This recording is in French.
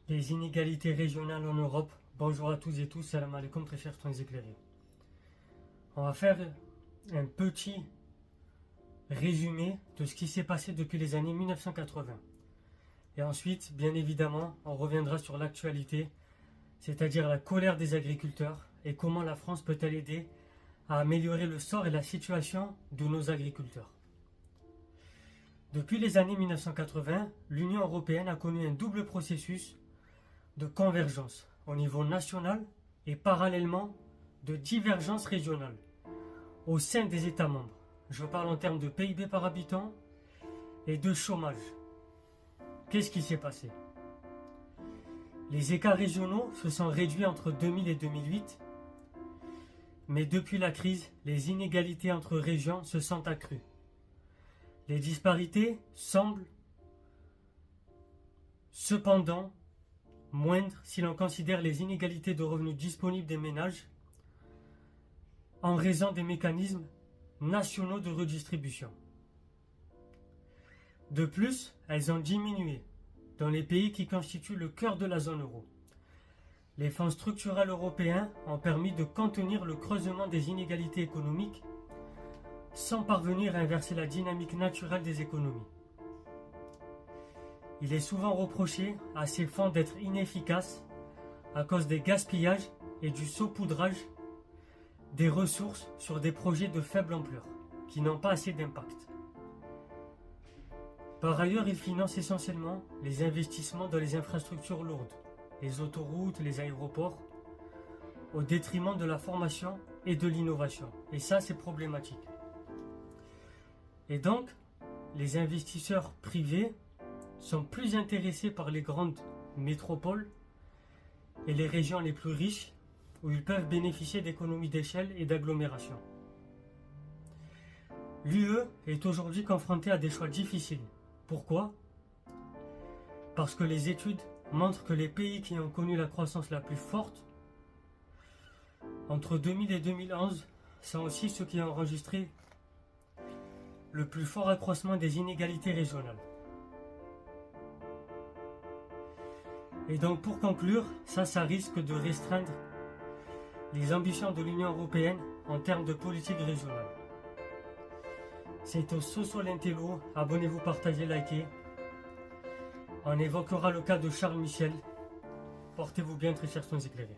Les inégalités régionales en Europe. Bonjour à tous et tous, salam alaikum, très chers soins éclairés. On va faire un petit résumé de ce qui s'est passé depuis les années 1980. Et ensuite, bien évidemment, on reviendra sur l'actualité, c'est-à-dire la colère des agriculteurs et comment la France peut-elle aider à améliorer le sort et la situation de nos agriculteurs. Depuis les années 1980, l'Union européenne a connu un double processus de convergence au niveau national et parallèlement de divergence régionale au sein des États membres. Je parle en termes de PIB par habitant et de chômage. Qu'est-ce qui s'est passé? Les écarts régionaux se sont réduits entre 2000 et 2008, mais depuis la crise, les inégalités entre régions se sont accrues. Les disparités semblent cependant moindres si l'on considère les inégalités de revenus disponibles des ménages en raison des mécanismes nationaux de redistribution. De plus, elles ont diminué dans les pays qui constituent le cœur de la zone euro. Les fonds structurels européens ont permis de contenir le creusement des inégalités économiques sans parvenir à inverser la dynamique naturelle des économies. Il est souvent reproché à ces fonds d'être inefficaces à cause des gaspillages et du saupoudrage des ressources sur des projets de faible ampleur qui n'ont pas assez d'impact. Par ailleurs, ils financent essentiellement les investissements dans les infrastructures lourdes, les autoroutes, les aéroports, au détriment de la formation et de l'innovation. Et ça, c'est problématique. Et donc, les investisseurs privés sont plus intéressés par les grandes métropoles et les régions les plus riches où ils peuvent bénéficier d'économies d'échelle et d'agglomération. L'UE est aujourd'hui confrontée à des choix difficiles. Pourquoi? Parce que les études montrent que les pays qui ont connu la croissance la plus forte entre 2000 et 2011 sont aussi ceux qui ont enregistré le plus fort accroissement des inégalités régionales. Et donc pour conclure, ça risque de restreindre les ambitions de l'Union européenne en termes de politique régionale. C'est au Soso l'Intello, abonnez-vous, partagez, likez. On évoquera le cas de Charles Michel. Portez-vous bien, très chers soins éclairés.